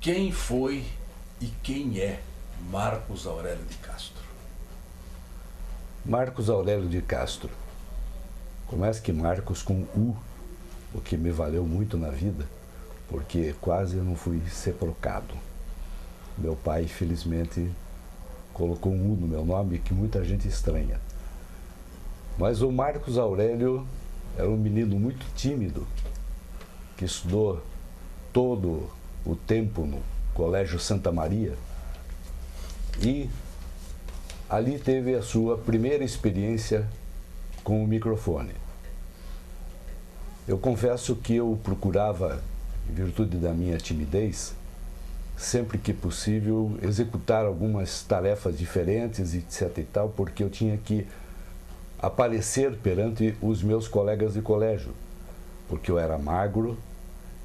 Quem foi e quem é Marcos Aurélio de Castro? Marcos Aurélio de Castro. Começa que Marcos com U, o que me valeu muito na vida, porque quase eu não fui sepultado. Meu pai, felizmente, colocou um U no meu nome, que muita gente estranha. Mas o Marcos Aurélio era um menino muito tímido, que estudou todo o tempo no Colégio Santa Maria e ali teve a sua primeira experiência com o microfone. Eu confesso que eu procurava, em virtude da minha timidez, sempre que possível, executar algumas tarefas diferentes, etc. e tal, porque eu tinha que aparecer perante os meus colegas de colégio, porque eu era magro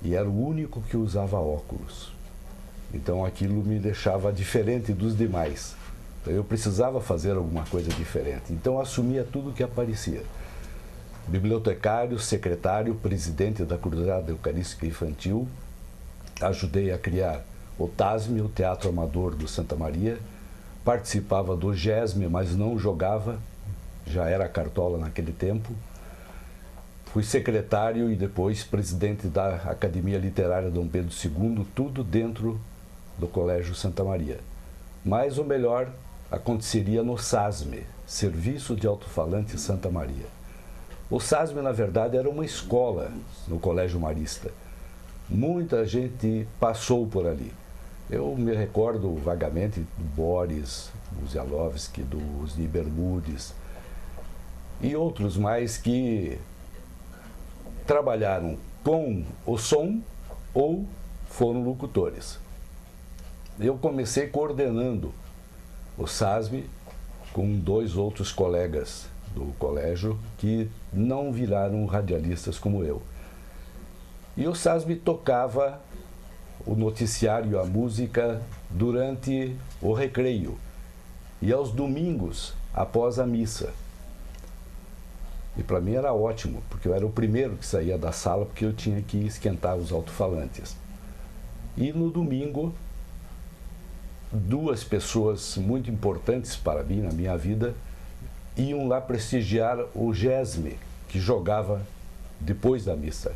e era o único que usava óculos. Então aquilo me deixava diferente dos demais. Então, eu precisava fazer alguma coisa diferente. Então eu assumia tudo que aparecia. Bibliotecário, secretário, presidente da Cruzada Eucarística Infantil. Ajudei a criar o TASM, o Teatro Amador do Santa Maria. Participava do GESM, mas não jogava. Já era cartola naquele tempo. Fui secretário e depois presidente da Academia Literária Dom Pedro II, tudo dentro do Colégio Santa Maria. Mas o melhor aconteceria no SASM, Serviço de Alto-Falante Santa Maria. O SASM, na verdade, era uma escola no Colégio Marista. Muita gente passou por ali. Eu me recordo vagamente do Boris, do Zialovski, do Osni Bermudes e outros mais que trabalharam com o som ou foram locutores. Eu comecei coordenando o SASM com 2 outros colegas do colégio que não viraram radialistas como eu. E o SASM tocava o noticiário e a música durante o recreio e aos domingos após a missa. E para mim era ótimo, porque eu era o primeiro que saía da sala, porque eu tinha que esquentar os alto-falantes. E no domingo, 2 pessoas muito importantes para mim, na minha vida, iam lá prestigiar o GESM, que jogava depois da missa.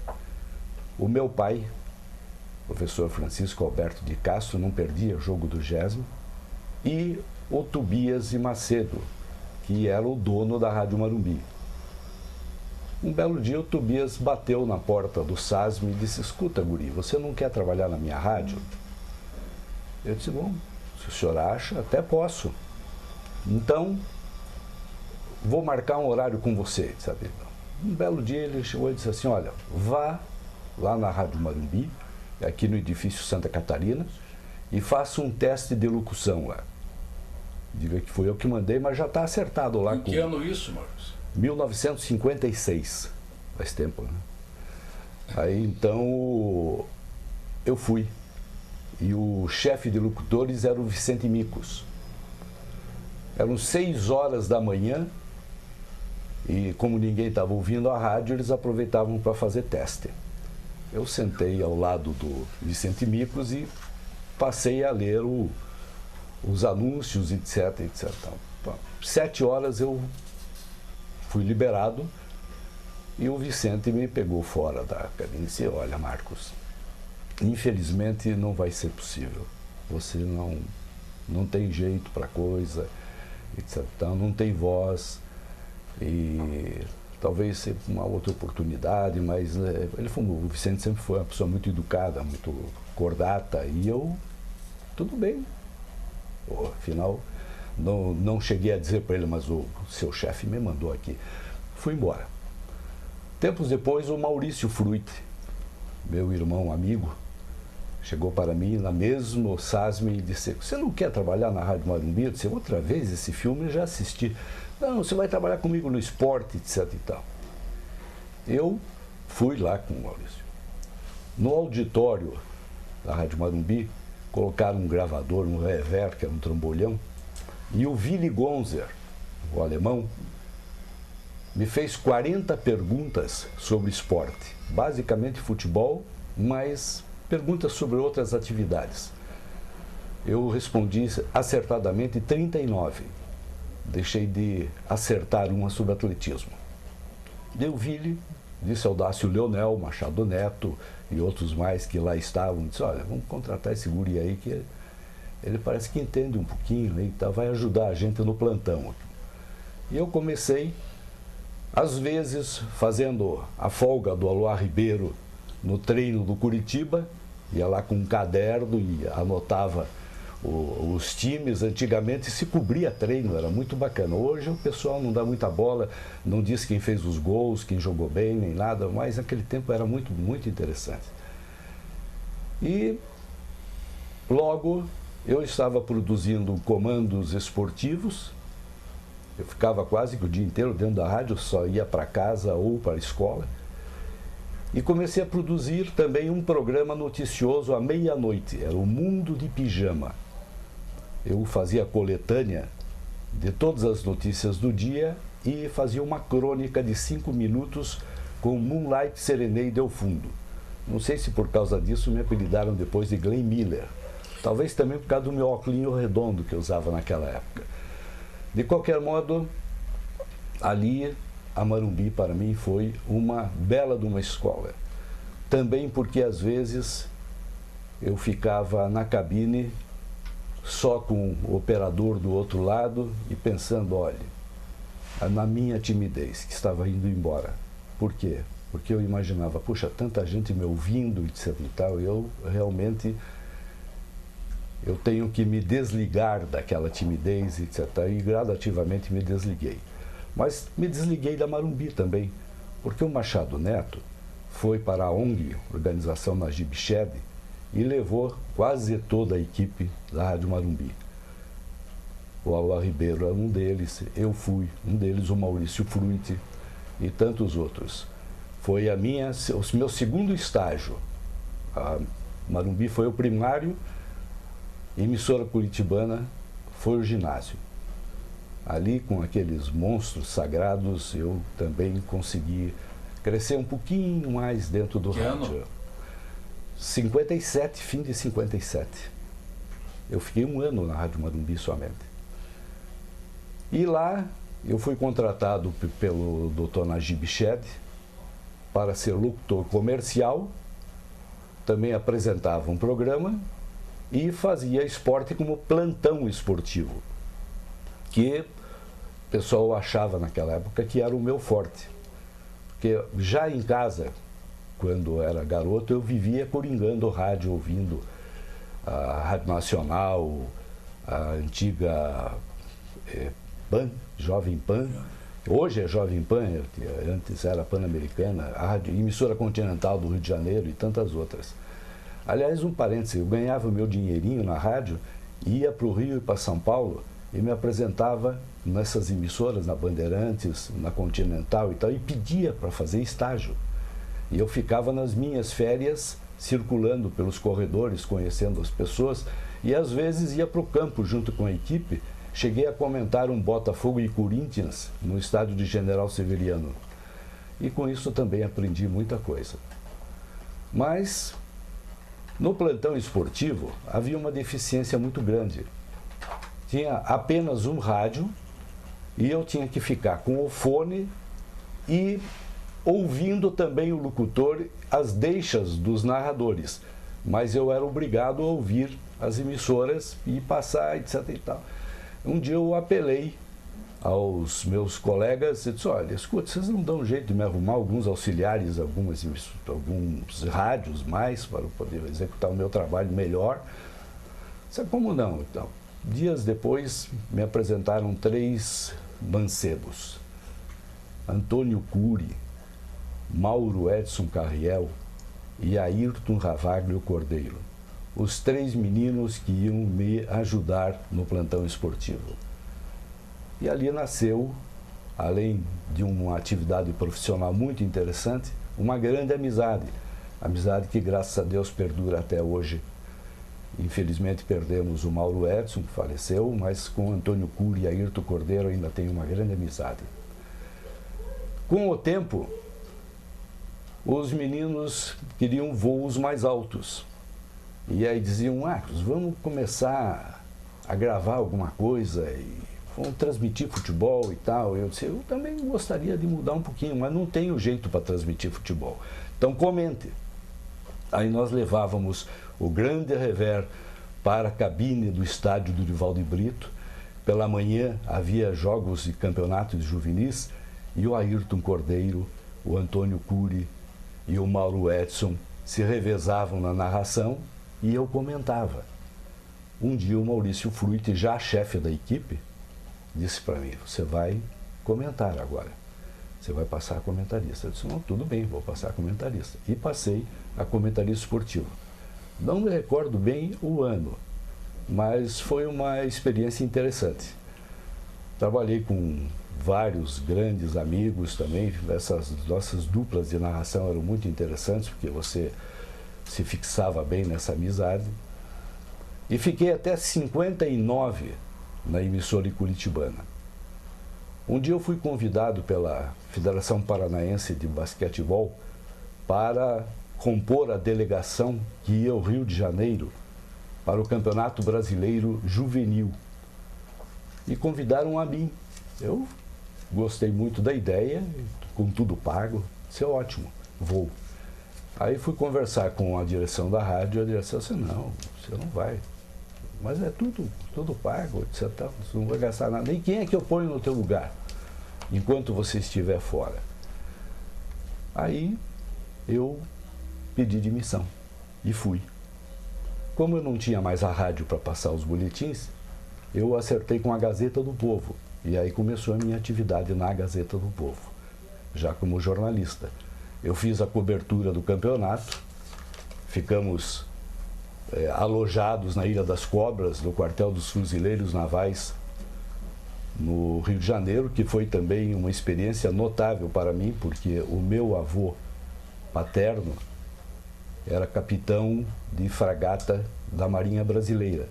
O meu pai, professor Francisco Alberto de Castro, não perdia o jogo do GESM, e o Tobias e Macedo, que era o dono da Rádio Marumbi. Um belo dia o Tobias bateu na porta do SASM e disse: escuta, guri, você não quer trabalhar na minha rádio? Eu disse: bom, se o senhor acha, até posso. Então, vou marcar um horário com você, sabe? Um belo dia ele chegou e disse assim: olha, vá lá na Rádio Marumbi, aqui no edifício Santa Catarina, e faça um teste de locução lá. Diga que foi eu que mandei, mas já está acertado lá. Em que ano isso, Marcos? 1956, faz tempo, né? Aí então eu fui, e o chefe de locutores era o Vicente Micos. Eram 6 horas da manhã e como ninguém estava ouvindo a rádio, eles aproveitavam para fazer teste. Eu sentei ao lado do Vicente Micos e passei a ler os anúncios, etc, etc. 7 horas eu fui liberado e o Vicente me pegou fora da cabine e disse: olha, Marcos, infelizmente não vai ser possível. Você não tem jeito para coisa, etc. Não tem voz e talvez seja uma outra oportunidade, mas o Vicente sempre foi uma pessoa muito educada, muito cordata, e eu, tudo bem. Afinal, não cheguei a dizer para ele, mas o seu chefe me mandou aqui. Fui embora. Tempos depois, o Maurício Fruit, meu irmão amigo, chegou para mim na mesma SASM e disse: você não quer trabalhar na Rádio Marumbi? Eu disse: outra vez esse filme eu já assisti. Não, você vai trabalhar comigo no esporte, etc e tal. Eu fui lá com o Maurício. No auditório da Rádio Marumbi, colocaram um gravador, um rever, que era um trambolhão, e o Willy Gonzer, o alemão, me fez 40 perguntas sobre esporte, basicamente futebol, mas perguntas sobre outras atividades. Eu respondi acertadamente 39. Deixei de acertar uma sobre atletismo. Deu Ville, disse ao Dácio Leonel, Machado Neto e outros mais que lá estavam, disse, olha, vamos contratar esse guri aí que ele parece que entende um pouquinho, né, e tá, vai ajudar a gente no plantão. E eu comecei, às vezes, fazendo a folga do Aloá Ribeiro no treino do Curitiba, ia lá com um caderno e anotava os times. Antigamente se cobria treino, era muito bacana. Hoje o pessoal não dá muita bola, não diz quem fez os gols, quem jogou bem, nem nada, mas naquele tempo era muito, muito interessante. E logo eu estava produzindo comandos esportivos, eu ficava quase que o dia inteiro dentro da rádio, só ia para casa ou para a escola. E comecei a produzir também um programa noticioso à meia-noite, era o Mundo de Pijama. Eu fazia a coletânea de todas as notícias do dia e fazia uma crônica de 5 minutos com Moonlight Serenade ao fundo. Não sei se por causa disso me apelidaram depois de Glenn Miller. Talvez também por causa do meu óculos redondo que eu usava naquela época. De qualquer modo, ali a Morumbi para mim foi uma bela de uma escola. Também porque às vezes eu ficava na cabine só com o operador do outro lado e pensando, olha, na minha timidez que estava indo embora. Por quê? Porque eu imaginava, puxa, tanta gente me ouvindo, etc e tal, eu realmente eu tenho que me desligar daquela timidez, etc. E gradativamente me desliguei. Mas me desliguei da Morumbi também, porque o Machado Neto foi para a ONG, Organização Najib Shed, e levou quase toda a equipe da Rádio Morumbi. O Aloá Ribeiro era um deles, eu fui um deles, o Maurício Frutti e tantos outros. Foi o meu segundo estágio. A Morumbi foi o primário, emissora curitibana foi o ginásio. Ali, com aqueles monstros sagrados, eu também consegui crescer um pouquinho mais dentro do rádio. 57, fim de 57. Eu fiquei 1 ano na Rádio Morumbi somente. E lá eu fui contratado pelo Dr. Najib Shed para ser locutor comercial, também apresentava um programa e fazia esporte como plantão esportivo, que o pessoal achava naquela época que era o meu forte. Porque já em casa, quando eu era garoto, eu vivia coringando rádio, ouvindo a Rádio Nacional, a antiga PAN, Jovem Pan. Hoje é Jovem Pan, antes era Pan-Americana, a emissora Continental do Rio de Janeiro e tantas outras. Aliás, um parêntese, eu ganhava o meu dinheirinho na rádio, ia para o Rio e para São Paulo e me apresentava nessas emissoras, na Bandeirantes, na Continental e tal, e pedia para fazer estágio. E eu ficava nas minhas férias, circulando pelos corredores, conhecendo as pessoas, e às vezes ia para o campo junto com a equipe. Cheguei a comentar um Botafogo e Corinthians no estádio de General Severiano. E com isso também aprendi muita coisa. Mas, no plantão esportivo, havia uma deficiência muito grande. Tinha apenas um rádio e eu tinha que ficar com o fone e ouvindo também o locutor as deixas dos narradores. Mas eu era obrigado a ouvir as emissoras e passar, etc. e tal. Um dia eu apelei aos meus colegas e disse, olha, escuta, vocês não dão jeito de me arrumar alguns auxiliares, alguns rádios mais para eu poder executar o meu trabalho melhor? Sabe como não? Então, dias depois me apresentaram 3 mancebos. Antônio Cury, Mauro Edson Carriel e Ayrton Ravaglio Cordeiro. Os 3 meninos que iam me ajudar no plantão esportivo. E ali nasceu, além de uma atividade profissional muito interessante, uma grande amizade. Amizade que, graças a Deus, perdura até hoje. Infelizmente perdemos o Mauro Edson, que faleceu, mas com Antônio Cury e Ayrton Cordeiro ainda tenho uma grande amizade. Com o tempo, os meninos queriam voos mais altos. E aí diziam, Marcos, vamos começar a gravar alguma coisa e vamos transmitir futebol e tal. Eu disse, eu também gostaria de mudar um pouquinho, mas não tenho jeito para transmitir futebol. Então comente. Aí nós levávamos o grande rever para a cabine do estádio do Dorival de Brito. Pela manhã havia jogos de campeonato de juvenis e o Ayrton Cordeiro, o Antônio Cury e o Mauro Edson se revezavam na narração e eu comentava. Um dia o Maurício Fruit, já chefe da equipe, disse para mim, você vai comentar agora, você vai passar a comentarista. Eu disse, não, tudo bem, vou passar a comentarista. E passei a comentarista esportivo. Não me recordo bem o ano, mas foi uma experiência interessante. Trabalhei com vários grandes amigos também, essas nossas duplas de narração eram muito interessantes, porque você se fixava bem nessa amizade. E fiquei até 59 na emissora curitibana. Um dia eu fui convidado pela Federação Paranaense de Basquetebol para compor a delegação que ia ao Rio de Janeiro para o Campeonato Brasileiro Juvenil. E convidaram a mim. Eu gostei muito da ideia, com tudo pago, isso é ótimo, vou. Aí fui conversar com a direção da rádio e a direção disse, não, você não vai. Mas é tudo pago, você não vai gastar nada. Nem quem é que eu ponho no teu lugar, enquanto você estiver fora. Aí eu pedi demissão e fui. Como eu não tinha mais a rádio para passar os boletins, eu acertei com a Gazeta do Povo. E aí começou a minha atividade na Gazeta do Povo, já como jornalista. Eu fiz a cobertura do campeonato, ficamos alojados na Ilha das Cobras, no quartel dos Fuzileiros Navais, no Rio de Janeiro, que foi também uma experiência notável para mim, porque o meu avô paterno era capitão de fragata da Marinha Brasileira.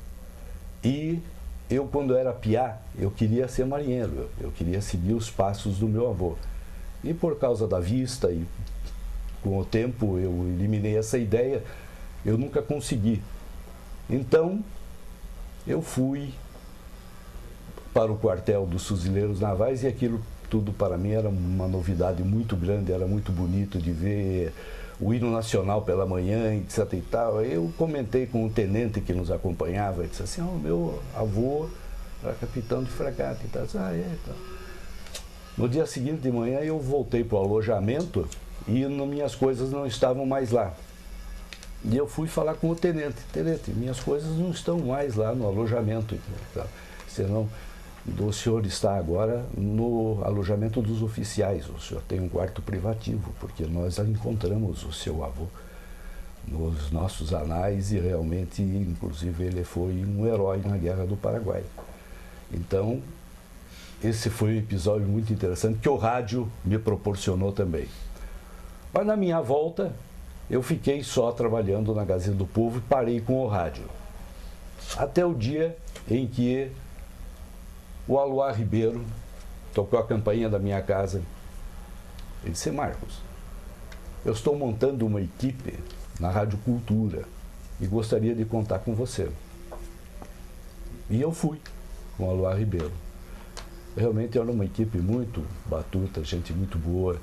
E eu, quando era piá, eu queria ser marinheiro, eu queria seguir os passos do meu avô. E por causa da vista e com o tempo eu eliminei essa ideia, eu nunca consegui. Então, eu fui para o quartel dos Fuzileiros Navais e aquilo tudo para mim era uma novidade muito grande, era muito bonito de ver o hino nacional pela manhã, etc e tal. Eu comentei com o tenente que nos acompanhava, e disse assim, meu avô era capitão de fragata e tal. Então. No dia seguinte de manhã eu voltei para o alojamento e minhas coisas não estavam mais lá. E eu fui falar com o tenente, minhas coisas não estão mais lá no alojamento, senão o senhor está agora no alojamento dos oficiais, o senhor tem um quarto privativo, porque nós encontramos o seu avô nos nossos anais e realmente, inclusive, ele foi um herói na Guerra do Paraguai. Então, esse foi um episódio muito interessante que o rádio me proporcionou também. Mas na minha volta, eu fiquei só trabalhando na Gazeta do Povo e parei com o rádio. Até o dia em que o Aloar Ribeiro tocou a campainha da minha casa. Ele disse, Marcos, eu estou montando uma equipe na Rádio Cultura e gostaria de contar com você. E eu fui com o Aloar Ribeiro. Realmente era uma equipe muito batuta, gente muito boa.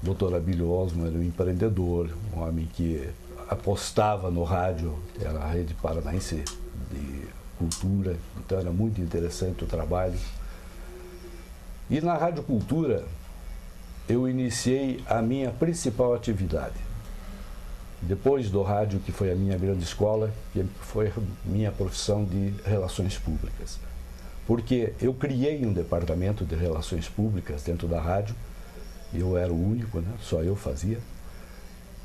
O Dr. Abílio Osmo era um empreendedor, um homem que apostava no rádio, era a Rede Paranaense de Cultura, então era muito interessante o trabalho. E na Rádio Cultura eu iniciei a minha principal atividade. Depois do rádio, que foi a minha grande escola, que foi a minha profissão de Relações Públicas. Porque eu criei um departamento de Relações Públicas dentro da rádio, eu era o único, né? Só eu fazia,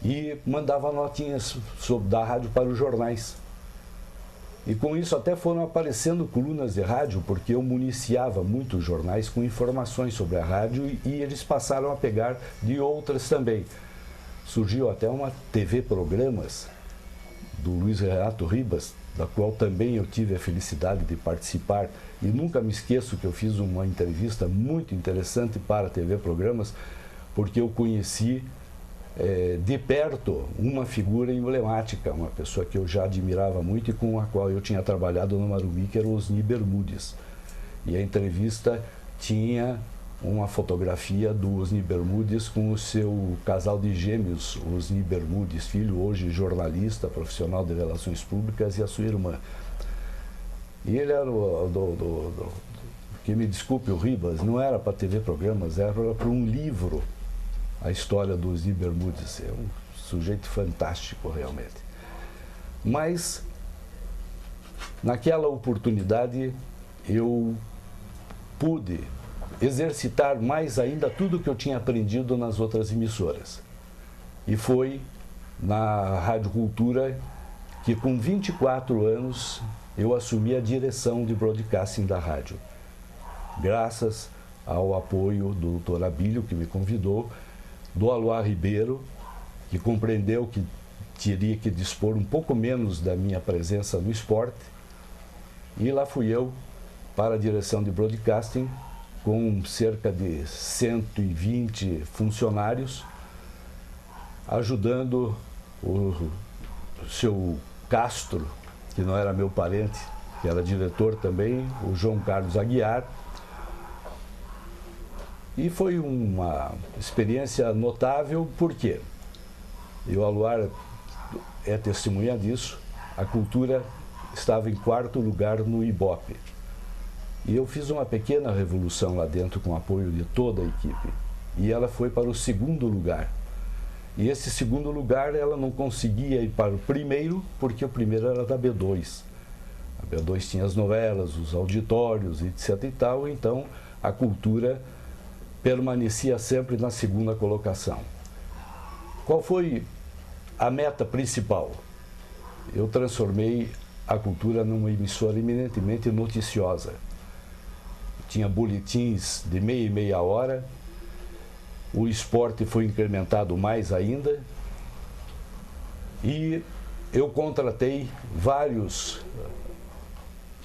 e mandava notinhas da rádio para os jornais. E com isso até foram aparecendo colunas de rádio, porque eu municiava muitos jornais com informações sobre a rádio e eles passaram a pegar de outras também. Surgiu até uma TV Programas, do Luiz Renato Ribas, da qual também eu tive a felicidade de participar. E nunca me esqueço que eu fiz uma entrevista muito interessante para a TV Programas, porque eu conheci de perto uma figura emblemática, uma pessoa que eu já admirava muito e com a qual eu tinha trabalhado no Morumbi, que era o Osni Bermudes. E a entrevista tinha uma fotografia do Osni Bermudes com o seu casal de gêmeos, o Osni Bermudes, filho, hoje jornalista, profissional de relações públicas, e a sua irmã. E ele era que me desculpe o Ribas, não era para TV programas, era para um livro, a história do Osni Bermudes. É um sujeito fantástico realmente. Mas naquela oportunidade eu pude exercitar mais ainda tudo que eu tinha aprendido nas outras emissoras. E foi na Rádio Cultura que, com 24 anos, eu assumi a direção de broadcasting da rádio. Graças ao apoio do Dr. Abílio, que me convidou, do Aloar Ribeiro, que compreendeu que teria que dispor um pouco menos da minha presença no esporte, e lá fui eu para a direção de broadcasting, com cerca de 120 funcionários, ajudando o seu Castro, que não era meu parente, que era diretor também, o João Carlos Aguiar. E foi uma experiência notável, porque o Aloar é testemunha disso. A Cultura estava em 4º lugar no Ibope. E eu fiz uma pequena revolução lá dentro com o apoio de toda a equipe. E ela foi para o 2º lugar. E esse 2º lugar ela não conseguia ir para o primeiro, porque o primeiro era da B2. A B2 tinha as novelas, os auditórios, etc e tal, então a Cultura permanecia sempre na 2ª colocação. Qual foi a meta principal? Eu transformei a Cultura numa emissora eminentemente noticiosa. Tinha boletins de meia e meia hora, o esporte foi incrementado mais ainda, e eu contratei vários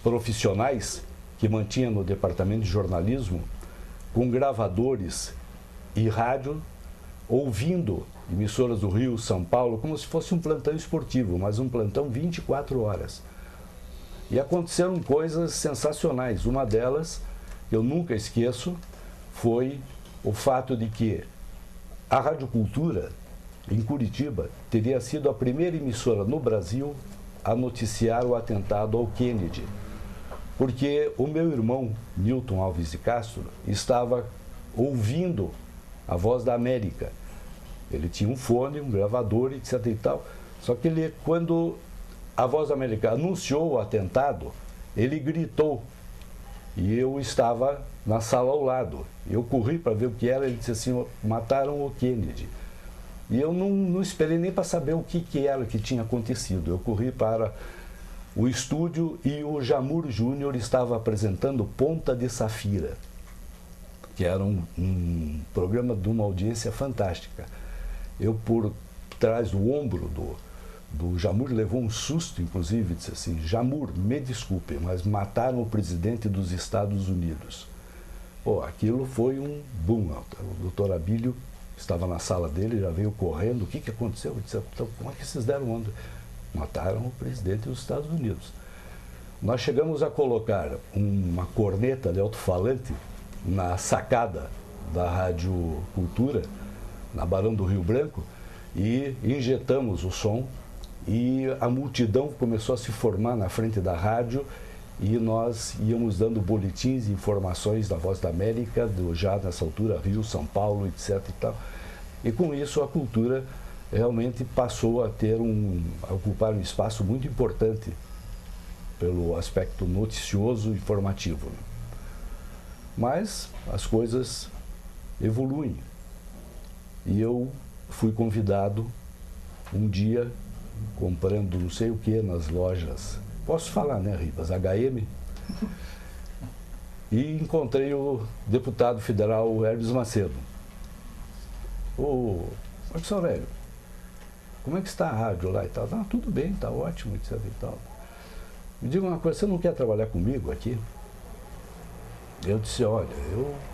profissionais que mantinha no departamento de jornalismo, com gravadores e rádio, ouvindo emissoras do Rio, São Paulo, como se fosse um plantão esportivo, mas um plantão 24 horas. E aconteceram coisas sensacionais. Uma delas, eu nunca esqueço, foi o fato de que a Rádio Cultura, em Curitiba, teria sido a primeira emissora no Brasil a noticiar o atentado ao Kennedy. Porque o meu irmão, Milton Alves de Castro, estava ouvindo a Voz da América. Ele tinha um fone, um gravador, etc e tal. Só que ele, quando a Voz da América anunciou o atentado, ele gritou. E eu estava na sala ao lado. Eu corri para ver o que era, ele disse assim, mataram o Kennedy. E eu não esperei nem para saber o que era que tinha acontecido. Eu corri para o estúdio e o Jamur Júnior estava apresentando Ponta de Safira, que era um programa de uma audiência fantástica. Eu, por trás do ombro do Jamur, levou um susto, inclusive, disse assim, Jamur, me desculpe, mas mataram o presidente dos Estados Unidos. Pô, aquilo foi um boom. O doutor Abílio estava na sala dele, já veio correndo, o que aconteceu? Eu disse, então, como é que vocês deram onda? Mataram o presidente dos Estados Unidos. Nós chegamos a colocar uma corneta de alto-falante na sacada da Rádio Cultura, na Barão do Rio Branco, e injetamos o som, e a multidão começou a se formar na frente da rádio, e nós íamos dando boletins e informações da Voz da América, já nessa altura Rio, São Paulo, etc e tal. E com isso a Cultura realmente passou a ocupar um espaço muito importante pelo aspecto noticioso e informativo. Mas as coisas evoluem. E eu fui convidado um dia, comprando não sei o que nas lojas, posso falar, né, Ribas, HM, e encontrei o deputado federal Hermes Macedo. Ô, Marcos Aurélio, como é que está a rádio lá e tal? Ah, tudo bem, está ótimo, etc e tal. Me diga uma coisa, você não quer trabalhar comigo aqui? Eu disse, olha,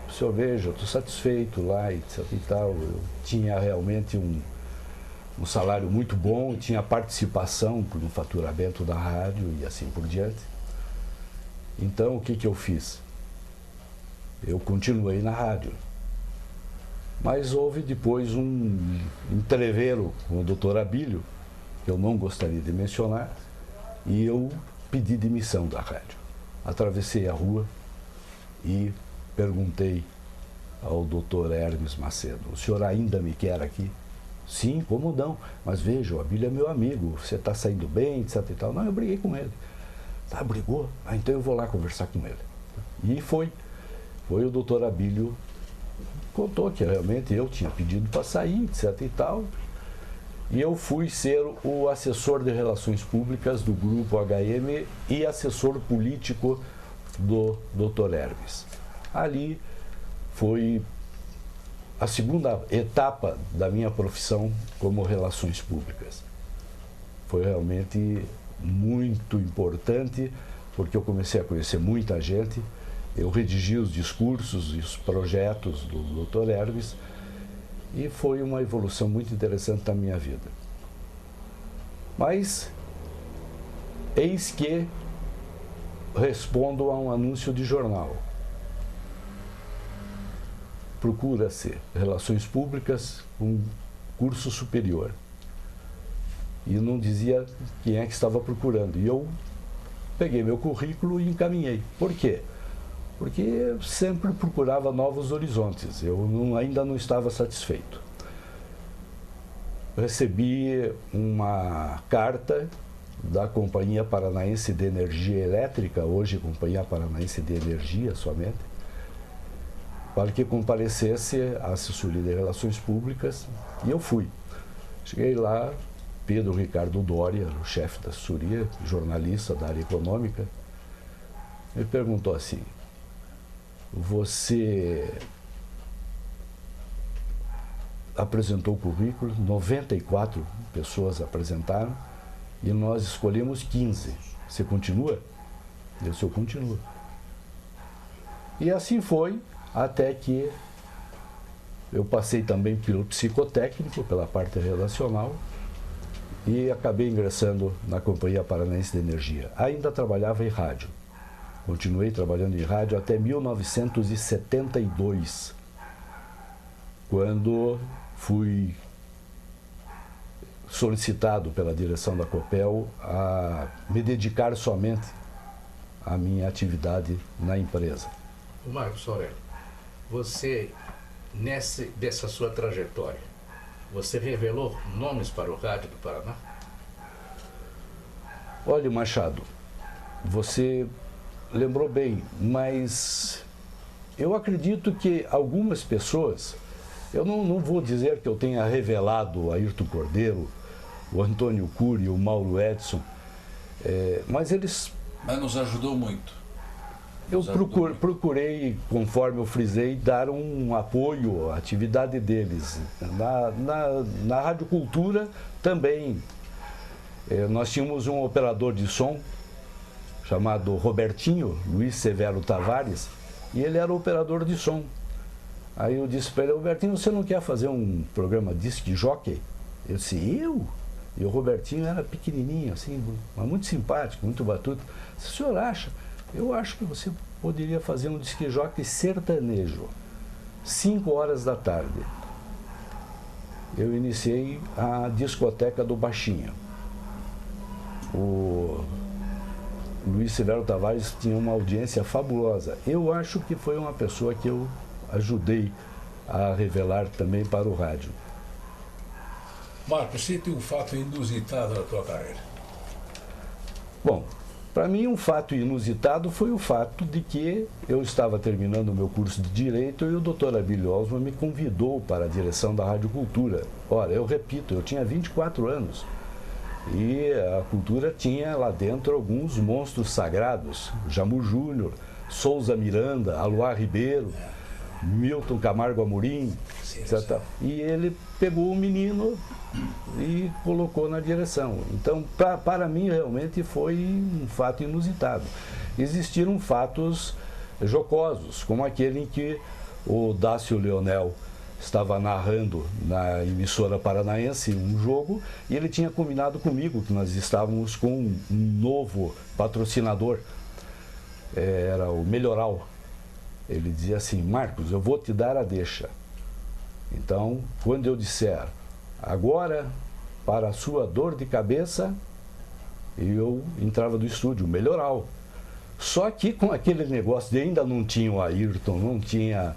o senhor veja, eu estou satisfeito lá, etc e tal. Eu tinha realmente um salário muito bom, tinha participação no faturamento da rádio e assim por diante. Então, o que eu fiz? Eu continuei na rádio. Mas houve depois um entrevero com o doutor Abílio, que eu não gostaria de mencionar, e eu pedi demissão da rádio. Atravessei a rua e perguntei ao doutor Hermes Macedo: o senhor ainda me quer aqui? Sim, como não? Mas veja, o Abílio é meu amigo, você está saindo bem, etc e tal. Não, eu briguei com ele. Ah, brigou? Ah, então eu vou lá conversar com ele. E foi o doutor Abílio, contou que realmente eu tinha pedido para sair, etc e tal. E eu fui ser o assessor de relações públicas do Grupo HM e assessor político do Dr. Hermes. Ali foi a segunda etapa da minha profissão como relações públicas. Foi realmente muito importante, porque eu comecei a conhecer muita gente, eu redigi os discursos e os projetos do Dr. Hermes, e foi uma evolução muito interessante na minha vida. Mas, eis que respondo a um anúncio de jornal. Procura-se Relações Públicas com curso superior. E não dizia quem é que estava procurando. E eu peguei meu currículo e encaminhei. Por quê? Porque eu sempre procurava novos horizontes. Eu ainda não estava satisfeito. Recebi uma carta da Companhia Paranaense de Energia Elétrica, hoje Companhia Paranaense de Energia somente, para que comparecesse à assessoria de Relações Públicas, e eu fui. Cheguei lá, Pedro Ricardo Doria, o chefe da assessoria, jornalista da área econômica, me perguntou assim: você apresentou o currículo, 94 pessoas apresentaram, e nós escolhemos 15. Você continua? Eu disse: eu continuo. E assim foi, até que eu passei também pelo psicotécnico, pela parte relacional, e acabei ingressando na Companhia Paranaense de Energia. Ainda trabalhava em rádio. Continuei trabalhando em rádio até 1972, quando fui solicitado pela direção da Copel a me dedicar somente à minha atividade na empresa. O Marcos Aurélio, você, dessa sua trajetória, você revelou nomes para o rádio do Paraná? Olha, Machado, você lembrou bem, mas eu acredito que algumas pessoas, eu não vou dizer que eu tenha revelado o Ayrton Cordeiro, o Antônio Cury, o Mauro Edson, mas eles... Mas nos ajudou muito. Eu procurei, conforme eu frisei, dar um apoio à atividade deles. Na Rádio Cultura também. Nós tínhamos um operador de som chamado Robertinho, Luiz Severo Tavares, e ele era operador de som. Aí eu disse para ele: Robertinho, você não quer fazer um programa disc jockey? Eu disse: eu? E o Robertinho era pequenininho, assim, mas muito simpático, muito batuto. Se o senhor acha? Eu acho que você poderia fazer um disc jockey sertanejo, 5 horas da tarde. Eu iniciei a discoteca do Baixinho. O Luiz Severo Tavares tinha uma audiência fabulosa. Eu acho que foi uma pessoa que eu ajudei a revelar também para o rádio. Marcos, cite um fato inusitado na tua carreira. Bom, para mim um fato inusitado foi o fato de que eu estava terminando o meu curso de Direito e o Dr. Abílio Osma me convidou para a direção da Rádio Cultura. Ora, eu repito, eu tinha 24 anos e a Cultura tinha lá dentro alguns monstros sagrados: Jamur Júnior, Souza Miranda, Aloá Ribeiro, Milton Camargo Amorim, etc. E ele pegou o menino e colocou na direção. Então, para mim, realmente foi um fato inusitado. Existiram fatos jocosos, como aquele em que o Dácio Leonel estava narrando na emissora paranaense um jogo e ele tinha combinado comigo que nós estávamos com um novo patrocinador, era o Melhoral. Ele dizia assim: Marcos, eu vou te dar a deixa. Então, quando eu disser agora, para a sua dor de cabeça, eu entrava do estúdio, Melhoral. Só que com aquele negócio de ainda não tinha o Ayrton, não tinha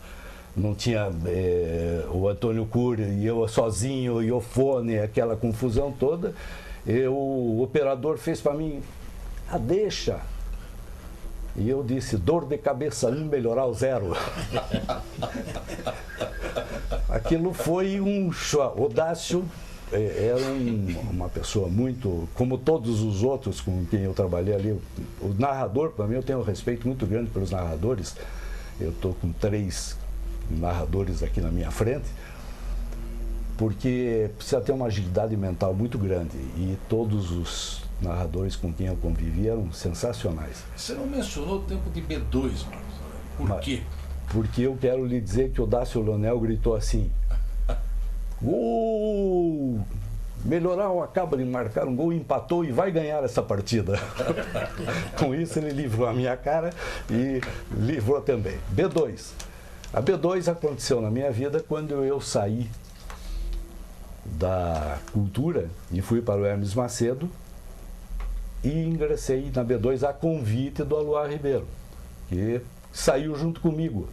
o Antônio Cury, e eu sozinho, e o fone, aquela confusão toda, o operador fez para mim a deixa. E eu disse: dor de cabeça 1, Melhoral 0. Aquilo foi um choque. O Dácio era uma pessoa muito, como todos os outros com quem eu trabalhei ali. O narrador, para mim, eu tenho um respeito muito grande pelos narradores. Eu estou com 3 narradores aqui na minha frente, porque precisa ter uma agilidade mental muito grande, e todos os narradores com quem eu convivi eram sensacionais. Você não mencionou o tempo de B2, Marcos. Por quê? Porque eu quero lhe dizer que o Dácio Lonel gritou assim: gol! Melhoral acaba de marcar um gol, empatou e vai ganhar essa partida. Com isso ele livrou a minha cara e livrou também. B2. A B2 aconteceu na minha vida quando eu saí da Cultura e fui para o Hermes Macedo e ingressei na B2 a convite do Aloar Ribeiro, que saiu junto comigo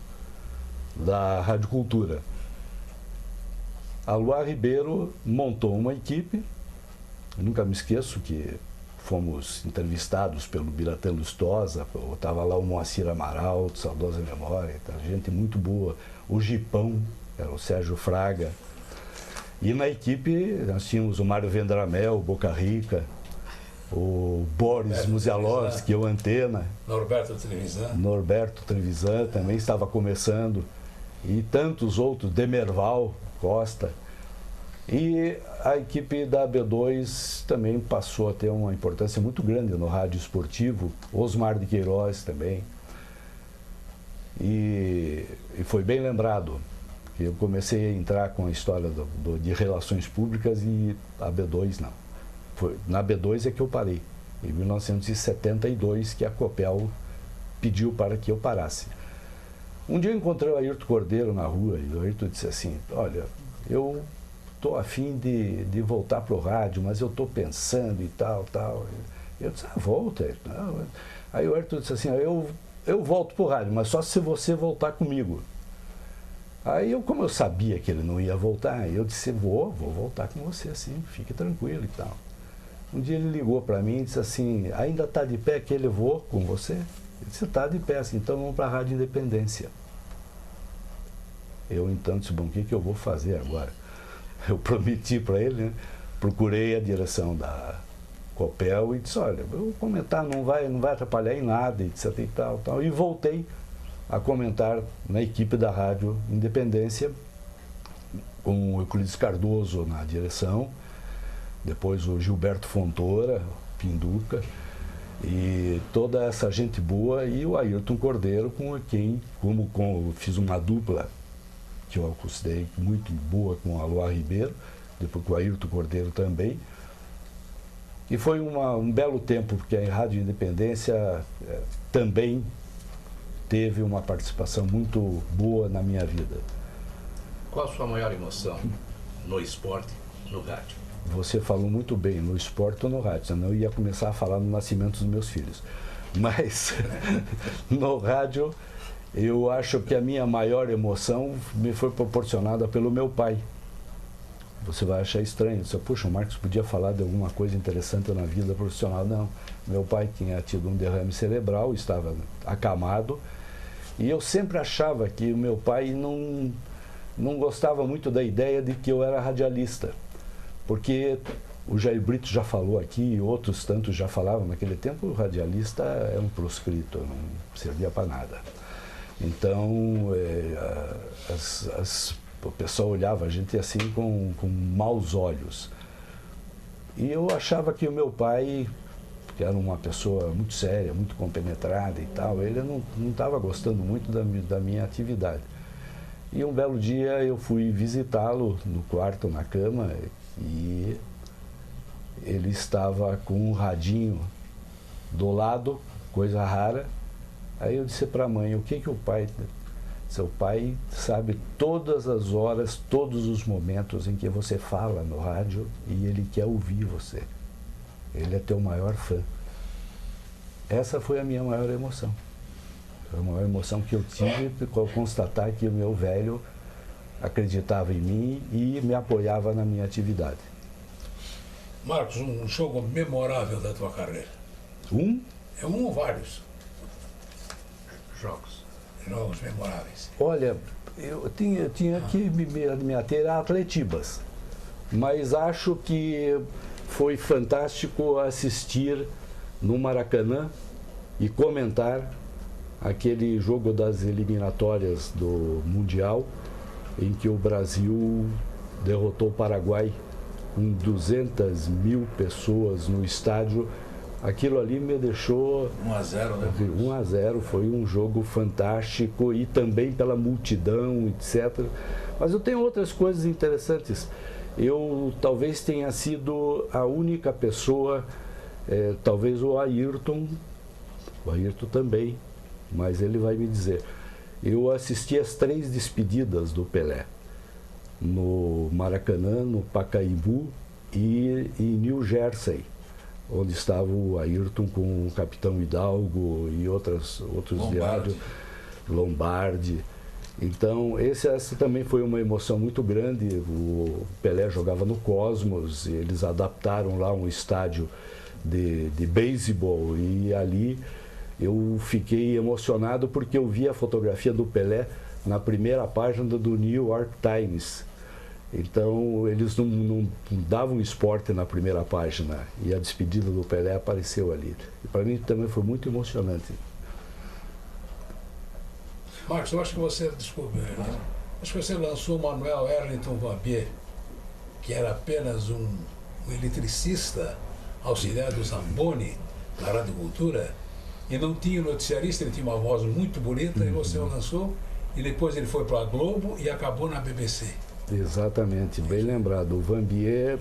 da Rádio Cultura. Aloar Ribeiro montou uma equipe, eu nunca me esqueço que fomos entrevistados pelo Biratã Lustosa, estava lá o Moacir Amaral, de saudosa memória, gente muito boa, o Gipão, era o Sérgio Fraga, e na equipe nós tínhamos o Mário Vendramel, o Boca Rica, o Boris Muzialowski, o Antena, Norberto Trevisan também estava começando, e tantos outros, Demerval Costa. E a equipe da B2 também passou a ter uma importância muito grande no rádio esportivo, Osmar de Queiroz também. E foi bem lembrado que eu comecei a entrar com a história de relações públicas e a B2 não. Na B2 é que eu parei, em 1972, que a Copel pediu para que eu parasse. Um dia eu encontrei o Ayrton Cordeiro na rua e o Ayrton disse assim: olha, eu estou a fim de voltar para o rádio, mas eu estou pensando e tal. Eu disse: volta, Ayrton. Aí o Ayrton disse assim: eu volto para o rádio, mas só se você voltar comigo. Aí como eu sabia que ele não ia voltar, eu disse: vou voltar com você, sim, fique tranquilo e tal. Um dia ele ligou para mim e disse assim: ainda está de pé que ele voou com você? Eu disse: está de pé, assim, então vamos para a Rádio Independência. Eu então disse: bom, o que eu vou fazer agora? Eu prometi para ele, né? Procurei a direção da Copel e disse: olha, eu vou comentar, não vai atrapalhar em nada, etc e tal. E voltei a comentar na equipe da Rádio Independência, com o Euclides Cardoso na direção, depois o Gilberto Fontoura, Pinduca, e toda essa gente boa, e o Ayrton Cordeiro, como fiz uma dupla que eu considerei muito boa com o Aloar Ribeiro, depois com o Ayrton Cordeiro também. E foi um belo tempo, porque a Rádio Independência também teve uma participação muito boa na minha vida. Qual a sua maior emoção no esporte, no rádio? Você falou muito bem, no esporte ou no rádio, senão eu ia começar a falar no nascimento dos meus filhos. Mas no rádio, eu acho que a minha maior emoção me foi proporcionada pelo meu pai. Você vai achar estranho. Você, puxa, o Marcos podia falar de alguma coisa interessante na vida profissional. Não. Meu pai tinha tido um derrame cerebral, estava acamado, e eu sempre achava que o meu pai não gostava muito da ideia de que eu era radialista. Porque o Jair Brito já falou aqui, e outros tantos já falavam naquele tempo, o radialista é um proscrito, não servia para nada. Então, o pessoal olhava a gente assim com maus olhos. E eu achava que o meu pai, que era uma pessoa muito séria, muito compenetrada e tal, ele não estava gostando muito da minha atividade. E um belo dia eu fui visitá-lo no quarto, na cama, e ele estava com um radinho do lado, coisa rara. Aí eu disse para a mãe, o que o pai... Seu pai sabe todas as horas, todos os momentos em que você fala no rádio e ele quer ouvir você. Ele é teu maior fã. Essa foi a minha maior emoção. Foi a maior emoção que eu tive ao constatar que o meu velho acreditava em mim e me apoiava na minha atividade. Marcos, um jogo memorável da tua carreira. É um ou vários Jogos. jogos memoráveis? Olha, eu tinha que me ater a Atletibas, mas acho que foi fantástico assistir no Maracanã e comentar aquele jogo das eliminatórias do Mundial, em que o Brasil derrotou o Paraguai com 200 mil pessoas no estádio. Aquilo ali me deixou... 1-0, né? 1-0, foi um jogo fantástico e também pela multidão, etc. Mas eu tenho outras coisas interessantes. Eu talvez tenha sido a única pessoa, talvez o Ayrton também, mas ele vai me dizer. Eu assisti as 3 despedidas do Pelé, no Maracanã, no Pacaembu e em New Jersey, onde estava o Ayrton com o Capitão Hidalgo e outros diários, Lombardi. Então, essa também foi uma emoção muito grande. O Pelé jogava no Cosmos, eles adaptaram lá um estádio de beisebol e ali eu fiquei emocionado porque eu vi a fotografia do Pelé na primeira página do New York Times. Então, eles não davam esporte na primeira página e a despedida do Pelé apareceu ali. E para mim também foi muito emocionante. Marcos, eu acho que você descobriu, né? Acho que você lançou o Manuel Erlington Vampier, que era apenas um eletricista auxiliar do Zamboni, na Rádio Cultura, e não tinha noticiarista, ele tinha uma voz muito bonita, e você o lançou, e depois ele foi para a Globo e acabou na BBC. Exatamente, bem lembrado. O Vambier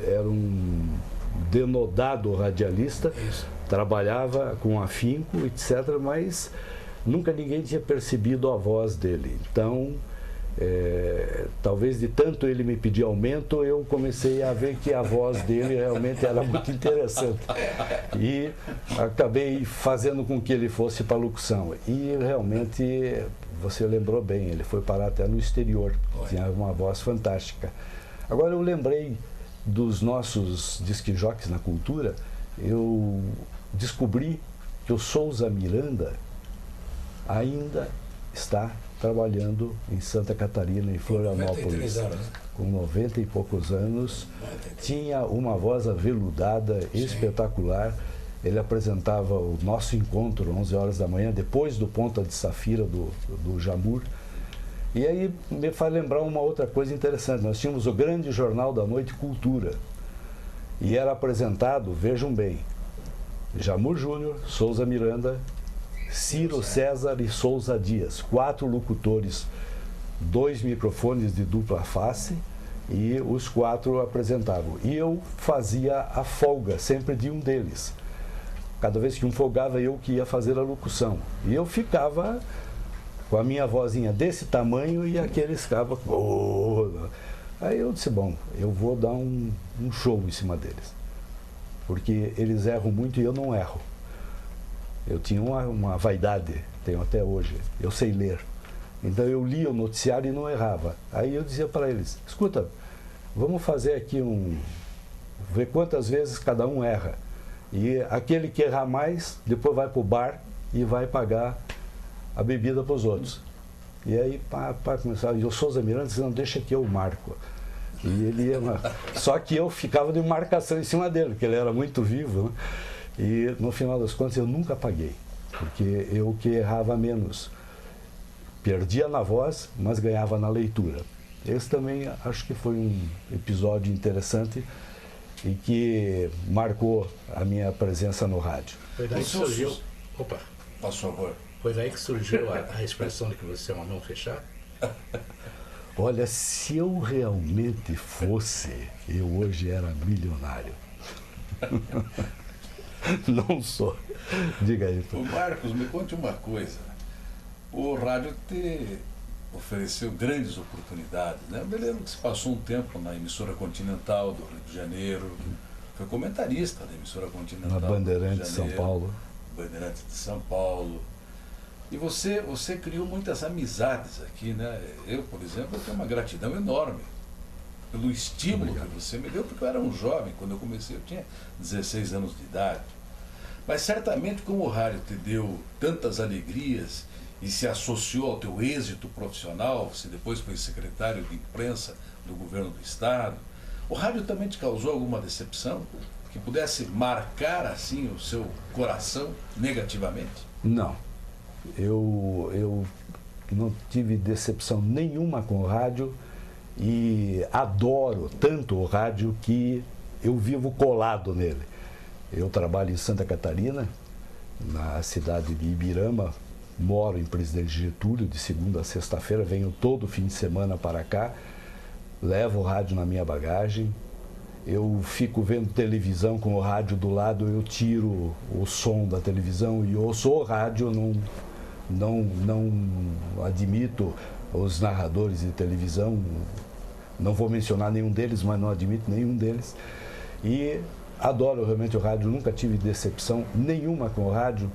era um denodado radialista, trabalhava com afinco, etc., mas nunca ninguém tinha percebido a voz dele. Então, talvez de tanto ele me pedir aumento, eu comecei a ver que a voz dele realmente era muito interessante. E acabei fazendo com que ele fosse para a locução. E realmente... Você lembrou bem, ele foi parar até no exterior, tinha uma voz fantástica. Agora eu lembrei dos nossos disc-jockeys na cultura, eu descobri que o Souza Miranda ainda está trabalhando em Santa Catarina, em Florianópolis. 93 anos, né? Com 90 e poucos anos, tinha uma voz aveludada, espetacular. Ele apresentava o nosso encontro, 11 horas da manhã, depois do Ponta de Safira, do Jamur. E aí me faz lembrar uma outra coisa interessante. Nós tínhamos o grande jornal da noite, Cultura. E era apresentado, vejam bem, Jamur Júnior, Souza Miranda, Ciro César e Souza Dias. 4 locutores, 2 microfones de dupla face, e os 4 apresentavam. E eu fazia a folga, sempre de um deles. Cada vez que um folgava, eu que ia fazer a locução. E eu ficava com a minha vozinha desse tamanho e aqueles ficavam... Aí eu disse, bom, eu vou dar um show em cima deles. Porque eles erram muito e eu não erro. Eu tinha uma vaidade, tenho até hoje. Eu sei ler. Então eu lia o noticiário e não errava. Aí eu dizia para eles, escuta, vamos fazer aqui ver quantas vezes cada um erra. E aquele que errar mais, depois vai para o bar e vai pagar a bebida para os outros. E aí, para começar, e o Souza Miranda disse, não, deixa que eu marco. E ele ia... Só que eu ficava de marcação em cima dele, porque ele era muito vivo, né? E no final das contas eu nunca paguei, porque eu que errava menos. Perdia na voz, mas ganhava na leitura. Esse também acho que foi um episódio interessante e que marcou a minha presença no rádio. Foi daí que surgiu... Opa! Por favor. Foi daí que surgiu a expressão de que você é uma mão fechada? Olha, se eu realmente fosse, eu hoje era milionário. Não sou. Diga aí. Ô Marcos, me conte uma coisa. O rádio te ofereceu grandes oportunidades, né? Eu me lembro que você passou um tempo na emissora Continental do Rio de Janeiro, foi comentarista da emissora Continental. Na Bandeirantes de São Paulo. Bandeirantes de São Paulo. E você criou muitas amizades aqui, né? Eu, por exemplo, tenho uma gratidão enorme pelo estímulo que você me deu, porque eu era um jovem, quando eu comecei eu tinha 16 anos de idade. Mas certamente como o rádio te deu tantas alegrias e se associou ao teu êxito profissional, você depois foi secretário de imprensa do governo do estado, o rádio também te causou alguma decepção que pudesse marcar assim o seu coração negativamente? Não. Eu não tive decepção nenhuma com o rádio e adoro tanto o rádio que eu vivo colado nele. Eu trabalho em Santa Catarina, na cidade de Ibirama, moro em Presidente Getúlio, de segunda a sexta-feira, venho todo fim de semana para cá, levo o rádio na minha bagagem, eu fico vendo televisão com o rádio do lado, eu tiro o som da televisão e ouço o rádio, não admito os narradores de televisão, não vou mencionar nenhum deles, mas não admito nenhum deles. E adoro realmente o rádio, nunca tive decepção nenhuma com o rádio.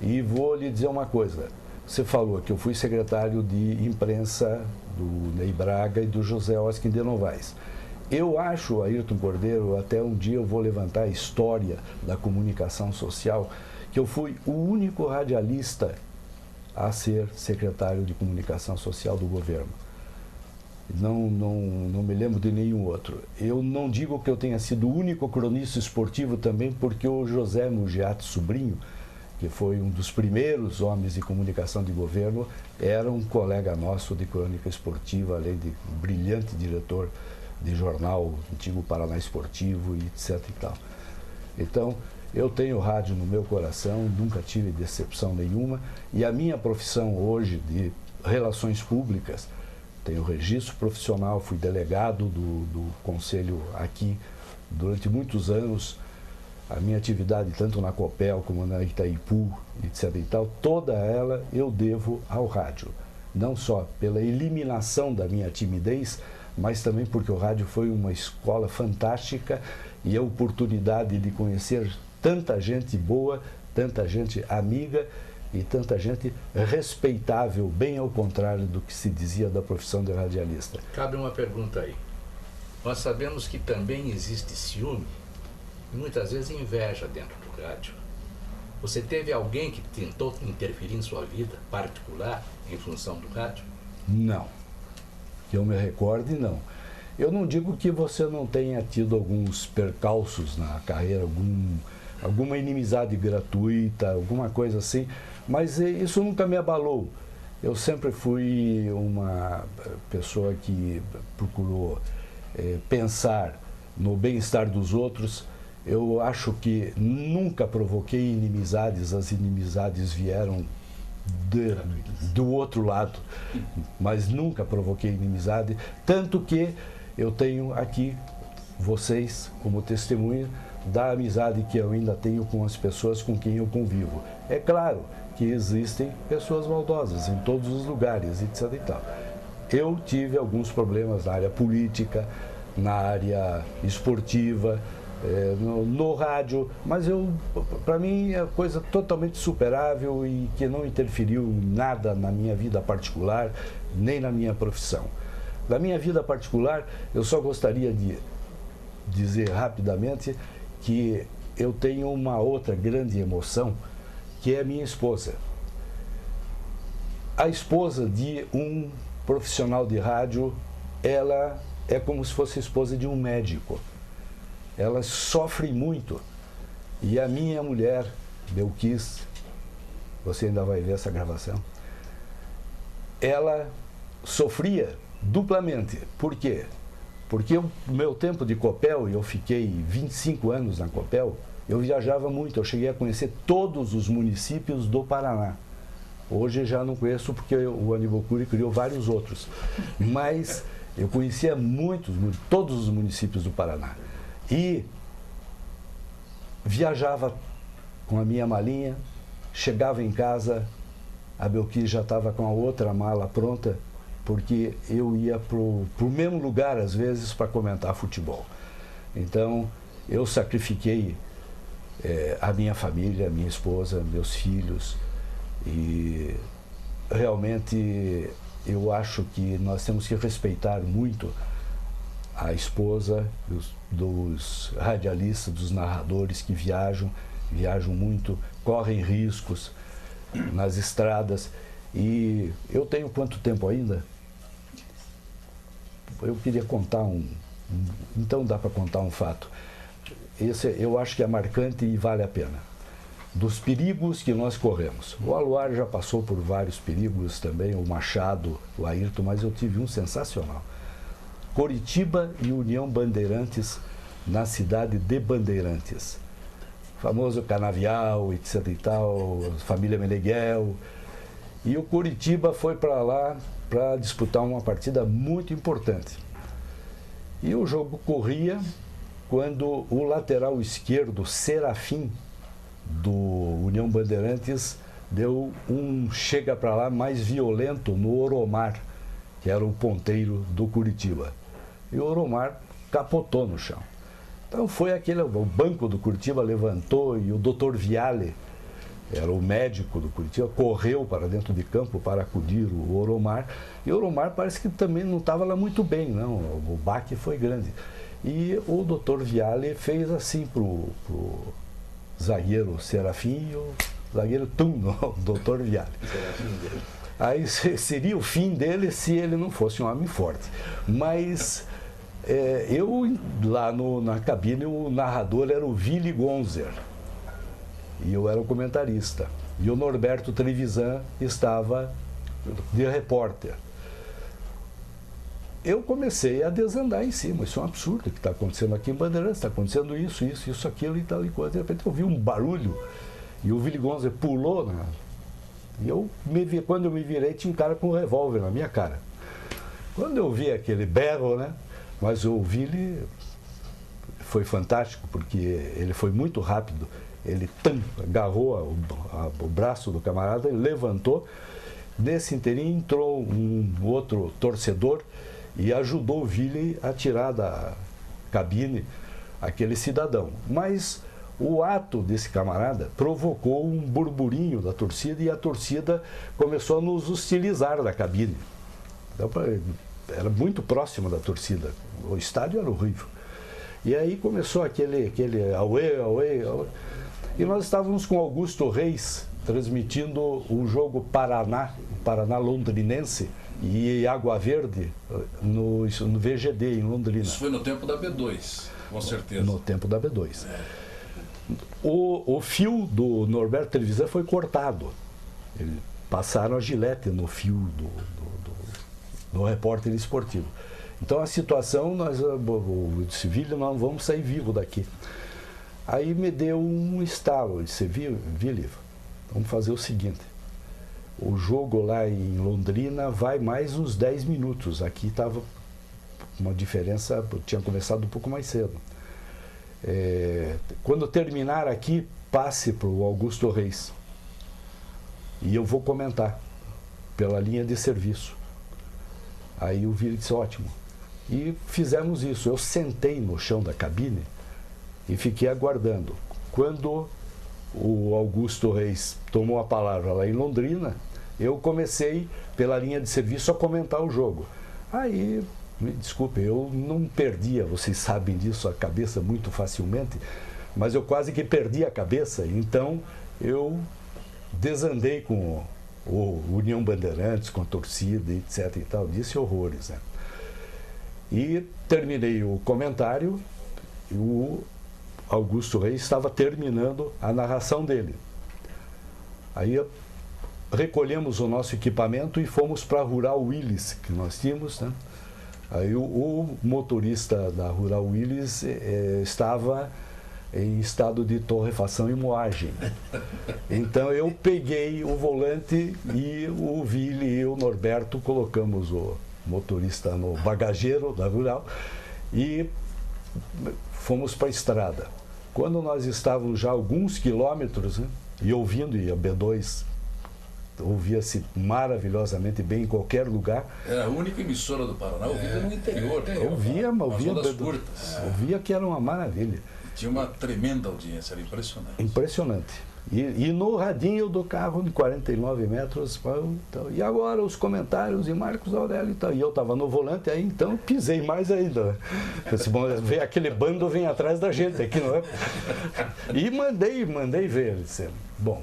E vou lhe dizer uma coisa, você falou que eu fui secretário de imprensa do Ney Braga e do José Oskin de Novaes. Eu acho, Ayrton Cordeiro, até um dia eu vou levantar a história da comunicação social, que eu fui o único radialista a ser secretário de comunicação social do governo. Não me lembro de nenhum outro. Eu não digo que eu tenha sido o único cronista esportivo também, porque o José Mugiati Sobrinho, que foi um dos primeiros homens de comunicação de governo, era um colega nosso de crônica esportiva, além de um brilhante diretor de jornal, antigo Paraná Esportivo e etc e tal. Então, eu tenho rádio no meu coração, nunca tive decepção nenhuma, e a minha profissão hoje de relações públicas, tenho registro profissional, fui delegado do conselho aqui durante muitos anos. A minha atividade, tanto na Copel como na Itaipu, etc e tal, toda ela eu devo ao rádio. Não só pela eliminação da minha timidez, mas também porque o rádio foi uma escola fantástica e a oportunidade de conhecer tanta gente boa, tanta gente amiga e tanta gente respeitável, bem ao contrário do que se dizia da profissão de radialista. Cabe uma pergunta aí. Nós sabemos que também existe ciúme e muitas vezes inveja dentro do rádio. Você teve alguém que tentou interferir em sua vida particular em função do rádio? Não. Que eu me recorde, não. Eu não digo que você não tenha tido alguns percalços na carreira, alguma inimizade gratuita, alguma coisa assim, mas isso nunca me abalou. Eu sempre fui uma pessoa que procurou pensar no bem-estar dos outros. Eu acho que nunca provoquei inimizades, as inimizades vieram do outro lado, mas nunca provoquei inimizade, tanto que eu tenho aqui vocês como testemunha da amizade que eu ainda tenho com as pessoas com quem eu convivo. É claro que existem pessoas maldosas em todos os lugares, etc. e tal. Eu tive alguns problemas na área política, na área esportiva, no rádio, mas para mim é coisa totalmente superável e que não interferiu em nada na minha vida particular, nem na minha profissão. Na minha vida particular, eu só gostaria de dizer rapidamente que eu tenho uma outra grande emoção, que é a minha esposa. A esposa de um profissional de rádio, ela é como se fosse a esposa de um médico. Ela sofre muito. E a minha mulher, Belkis, você ainda vai ver essa gravação, ela sofria duplamente. Por quê? Porque o meu tempo de Copel, e eu fiquei 25 anos na Copel, eu viajava muito, eu cheguei a conhecer todos os municípios do Paraná. Hoje já não conheço porque o Aníbal Cury criou vários outros. Mas eu conhecia todos os municípios do Paraná. E viajava com a minha malinha, chegava em casa, a Belkis já estava com a outra mala pronta, porque eu ia para o mesmo lugar, às vezes, para comentar futebol. Então, eu sacrifiquei a minha família, a minha esposa, meus filhos, e realmente eu acho que nós temos que respeitar muito a esposa dos radialistas, dos narradores que viajam muito, correm riscos nas estradas. E eu tenho quanto tempo ainda? Eu queria contar então dá para contar um fato. Esse eu acho que é marcante e vale a pena. Dos perigos que nós corremos. O Aluar já passou por vários perigos também, o Machado, o Ayrton, mas eu tive um sensacional. Coritiba e União Bandeirantes, na cidade de Bandeirantes. Famoso Canavial, etc e tal, família Meneghel. E o Coritiba foi para lá para disputar uma partida muito importante. E o jogo corria quando o lateral esquerdo, Serafim, do União Bandeirantes, deu um chega para lá mais violento no Oromar, que era o ponteiro do Coritiba. E o Oromar capotou no chão. Então foi o banco do Coritiba levantou e o Dr. Viale, era o médico do Coritiba, correu para dentro de campo para acudir o Oromar. E o Oromar parece que também não estava lá muito bem, não. O baque foi grande. E o Dr. Viale fez assim pro zagueiro Serafim e o zagueiro o Dr. Viale. Aí seria o fim dele se ele não fosse um homem forte. Mas eu, lá na cabine, o narrador era o Willy Gonzer. E eu era o comentarista. E o Norberto Trevisan estava de repórter. Eu comecei a desandar em cima. Isso é um absurdo o que está acontecendo aqui em Bandeirantes. Está acontecendo isso, aquilo e tal e coisa. De repente eu vi um barulho e o Willy Gonzer pulou. Né? E quando eu me virei, tinha um cara com um revólver na minha cara. Quando eu vi aquele berro, né? Mas o Willy foi fantástico, porque ele foi muito rápido. Ele agarrou o braço do camarada e levantou. Nesse inteirinho entrou um outro torcedor e ajudou o Willy a tirar da cabine aquele cidadão. Mas o ato desse camarada provocou um burburinho da torcida e a torcida começou a nos hostilizar da cabine. Então, era muito próxima da torcida. O estádio era horrível. E aí começou aquele auê. E nós estávamos com Augusto Reis transmitindo o jogo Paraná Londrinense e Água Verde no VGD em Londrina. Isso foi no tempo da B2, com certeza. No tempo da B2. O fio do Norberto Trevisan foi cortado. Passaram a gilete no fio do repórter esportivo. Então a situação, o civil, nós vamos sair vivo daqui. Aí me deu um estalo, eu disse, Willy, vamos fazer o seguinte, o jogo lá em Londrina vai mais uns 10 minutos, aqui estava uma diferença, tinha começado um pouco mais cedo. Quando terminar aqui, passe para o Augusto Reis e eu vou comentar pela linha de serviço. Aí o Willy disse, ótimo. E fizemos isso, eu sentei no chão da cabine e fiquei aguardando. Quando o Augusto Reis tomou a palavra lá em Londrina, eu comecei, pela linha de serviço, a comentar o jogo. Aí, me desculpe, eu não perdia, vocês sabem disso, a cabeça muito facilmente, mas eu quase que perdi a cabeça, então eu desandei com o União Bandeirantes, com a torcida, etc. e tal, disse horrores, né? E terminei o comentário e o Augusto Reis estava terminando a narração dele. Aí recolhemos o nosso equipamento e fomos para a Rural Willys, que nós tínhamos, né? Aí o motorista da Rural Willys estava em estado de torrefação e moagem. Então eu peguei o volante e o Vili e o Norberto colocamos o motorista no bagageiro da Rural e fomos para a estrada. Quando nós estávamos já a alguns quilômetros, né, e ouvindo, e a B2 ouvia-se maravilhosamente bem em qualquer lugar. Era a única emissora do Paraná, ouvia no interior. Ouvia que era uma maravilha. Tinha uma tremenda audiência, era impressionante. Impressionante. E no radinho do carro, de 49 metros, então, e agora os comentários de Marcos Aurélio e tal. E eu estava no volante, aí então pisei mais ainda. Disse, bom, aquele bando vem atrás da gente aqui, não é? E mandei ver. Disse, bom,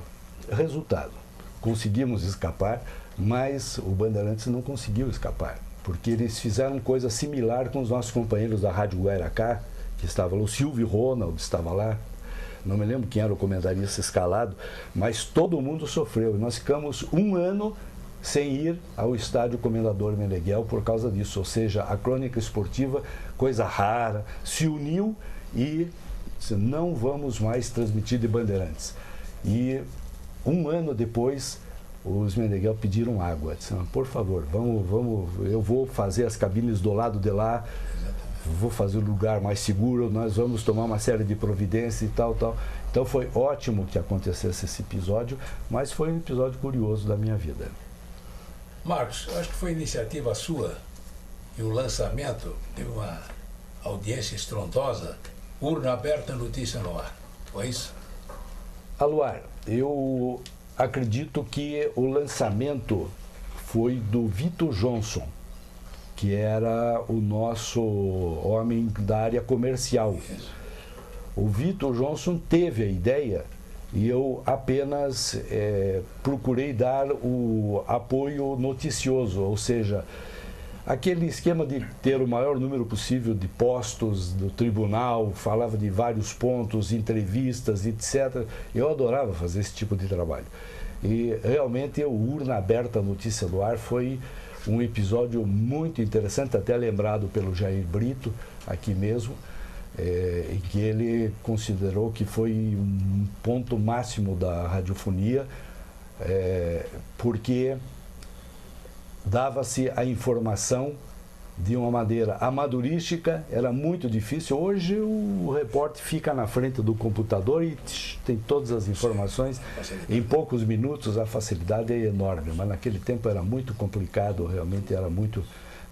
resultado. Conseguimos escapar, mas o Bandeirantes não conseguiu escapar, porque eles fizeram coisa similar com os nossos companheiros da Rádio Guaracá, que estava lá, o Silvio Ronald estava lá, não me lembro quem era o comentarista escalado, mas todo mundo sofreu. E nós ficamos um ano sem ir ao estádio Comendador Meneghel por causa disso, ou seja, a crônica esportiva, coisa rara, se uniu e disse, não vamos mais transmitir de Bandeirantes. E um ano depois, os Meneghel pediram água. Disseram, por favor, vamos, eu vou fazer as cabines do lado de lá, vou fazer o lugar mais seguro, nós vamos tomar uma série de providências e tal. Então foi ótimo que acontecesse esse episódio, mas foi um episódio curioso da minha vida. Marcos, eu acho que foi iniciativa sua e o lançamento teve uma audiência estrondosa, Urna Aberta, Notícia no Ar. Foi isso? Aluar, eu acredito que o lançamento foi do Vitor Johnson, que era o nosso homem da área comercial. O Vitor Johnson teve a ideia e eu apenas procurei dar o apoio noticioso, ou seja, aquele esquema de ter o maior número possível de postos do tribunal, falava de vários pontos, entrevistas, etc. Eu adorava fazer esse tipo de trabalho. E realmente o Urna Aberta Notícia do Ar foi um episódio muito interessante, até lembrado pelo Jair Brito, aqui mesmo, em que ele considerou que foi um ponto máximo da radiofonia, porque dava-se a informação de uma maneira amadorística, era muito difícil. Hoje o repórter fica na frente do computador e tem todas as informações em poucos minutos, a facilidade é enorme, mas naquele tempo era muito complicado, realmente era muito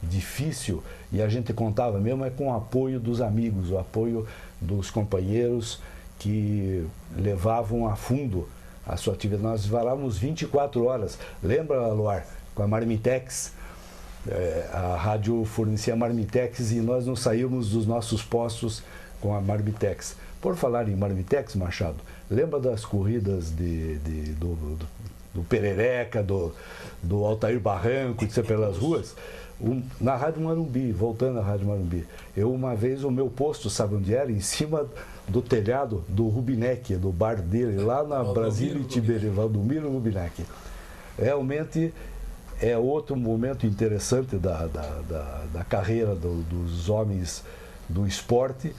difícil e a gente contava mesmo com o apoio dos amigos, o apoio dos companheiros que levavam a fundo a sua atividade. Nós varávamos 24 horas, lembra, Luar, com a Marmitex? A rádio fornecia Marmitex e nós não saímos dos nossos postos com a Marmitex. Por falar em Marmitex, Machado, lembra das corridas do Perereca, do Altair Barranco, etc., pelas ruas? Na Rádio Marumbi, voltando à Rádio Marumbi, uma vez o meu posto, sabe onde era? Em cima do telhado do Rubinec, do bar dele, lá na Brasília e Tiberi, Valdomiro Rubinec. Realmente é outro momento interessante da carreira dos homens do esporte,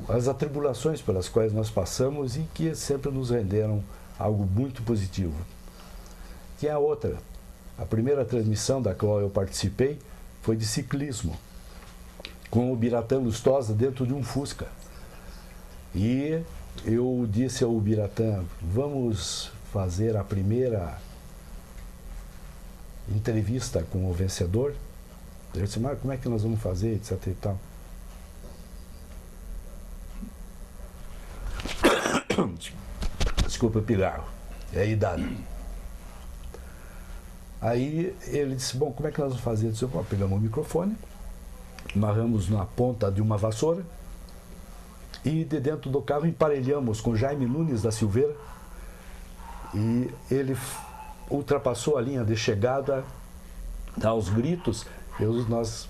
as atribulações pelas quais nós passamos e que sempre nos renderam algo muito positivo. Tinha outra. A primeira transmissão da qual eu participei foi de ciclismo, com o Biratã Lustosa dentro de um Fusca. E eu disse ao Biratã, vamos fazer a primeira entrevista com o vencedor. Ele disse, mas como é que nós vamos fazer, etc e tal. Desculpa, pigarro, é a idade. Aí ele disse, bom, como é que nós vamos fazer? Eu disse, pegamos o microfone, amarramos na ponta de uma vassoura e de dentro do carro emparelhamos com Jaime Nunes da Silveira e ele ultrapassou a linha de chegada aos gritos, nós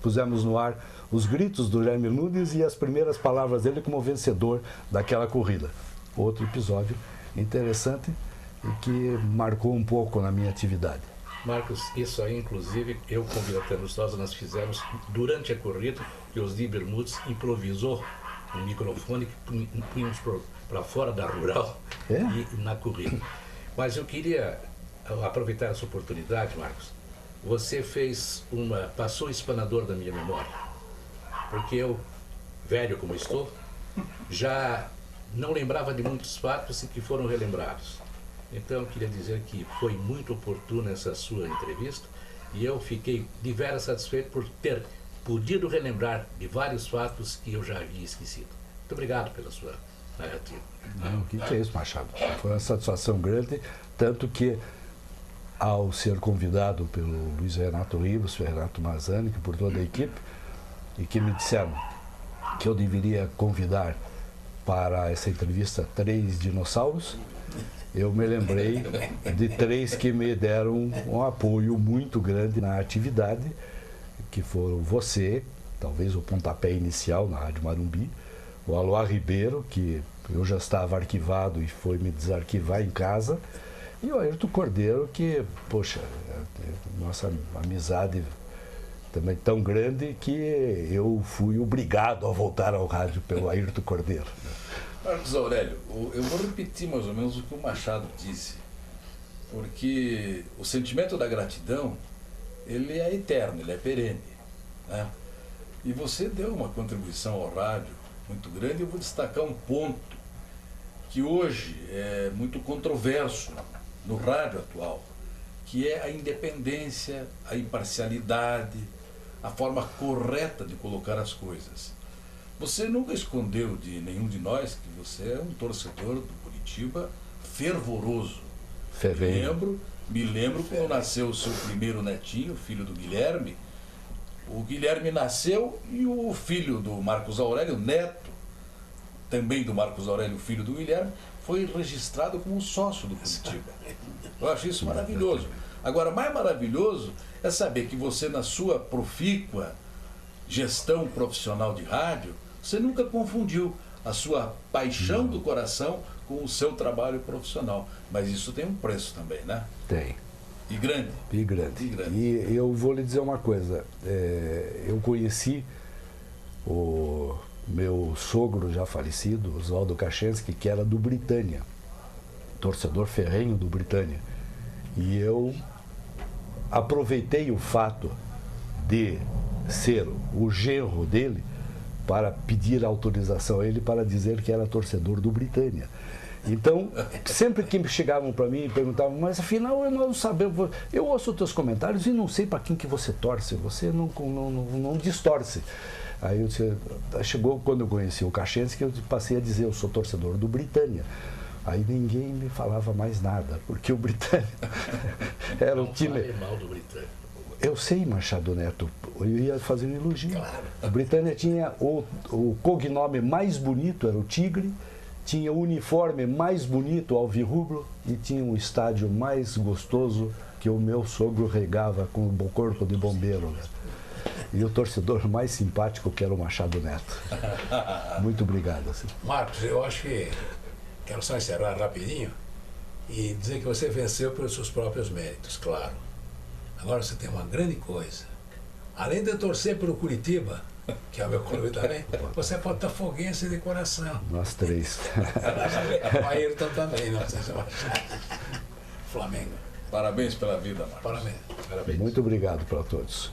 pusemos no ar os gritos do Jaime Nunes e as primeiras palavras dele como vencedor daquela corrida. Outro episódio interessante e que marcou um pouco na minha atividade. Marcos, isso aí, inclusive, eu com o Biratã Lustosa, nós fizemos durante a corrida, e os Di Bermudes improvisou um microfone que punhamos para fora da rural e na corrida. Mas eu queria aproveitar essa oportunidade, Marcos. Você passou o espanador da minha memória, porque eu, velho como estou, já não lembrava de muitos fatos que foram relembrados. Então eu queria dizer que foi muito oportuna essa sua entrevista e eu fiquei deveras satisfeito por ter podido relembrar de vários fatos que eu já havia esquecido. Muito obrigado pela sua narrativa. Não, o que é isso, Machado? Foi uma satisfação grande, tanto que ao ser convidado pelo Luiz Renato Ribas, Renato Mazzani, que por toda a equipe, e que me disseram que eu deveria convidar para essa entrevista 3 dinossauros, eu me lembrei de 3 que me deram um apoio muito grande na atividade, que foram você, talvez o pontapé inicial na Rádio Marumbi, o Aloá Ribeiro, que eu já estava arquivado e foi me desarquivar em casa, e o Ayrton Cordeiro, que, poxa, nossa amizade também tão grande que eu fui obrigado a voltar ao rádio pelo Ayrton Cordeiro. Marcos Aurélio, eu vou repetir mais ou menos o que o Machado disse, porque o sentimento da gratidão, ele é eterno, ele é perene, né? E você deu uma contribuição ao rádio muito grande. Eu vou destacar um ponto que hoje é muito controverso no rádio atual, que é a independência, a imparcialidade, a forma correta de colocar as coisas. Você nunca escondeu de nenhum de nós que você é um torcedor do Curitiba fervoroso. Me lembro quando nasceu o seu primeiro netinho, filho do Guilherme. O Guilherme nasceu e o filho do Marcos Aurélio, neto também do Marcos Aurélio, filho do Guilherme, foi registrado como sócio do Curitiba. Eu acho isso maravilhoso. Agora, mais maravilhoso é saber que você, na sua profícua gestão profissional de rádio, você nunca confundiu a sua paixão do coração com o seu trabalho profissional. Mas isso tem um preço também, né? Tem. E grande. E grande. E eu vou lhe dizer uma coisa. Eu conheci o meu sogro já falecido, Oswaldo Kachensky, que era do Britânia, torcedor ferrenho do Britânia. E eu aproveitei o fato de ser o genro dele para pedir autorização a ele para dizer que era torcedor do Britânia. Então, sempre que chegavam para mim e perguntavam, mas afinal eu não sabemos, eu ouço os teus comentários e não sei para quem que você torce, você não distorce. Aí eu disse, chegou quando eu conheci o Kachensky, eu passei a dizer, eu sou torcedor do Britânia. Aí ninguém me falava mais nada, porque o Britânia era o time... Não fale mal do Britânia. Eu sei, Machado Neto, eu ia fazer um elogio. Claro. A Britânia tinha o cognome mais bonito, era o Tigre, tinha o uniforme mais bonito, alvirrubro, e tinha um estádio mais gostoso que o meu sogro regava com o corpo de bombeiro. Né? E o torcedor mais simpático que era o Machado Neto. Muito obrigado. Assim. Marcos, eu acho que quero só encerrar rapidinho e dizer que você venceu pelos seus próprios méritos, claro. Agora você tem uma grande coisa. Além de torcer pelo Curitiba, que é o meu clube também, você é botafoguense de coração. Nós 3. O Ayrton também, não sei se vai Flamengo. Parabéns pela vida, Marcos. Parabéns. Muito obrigado para todos.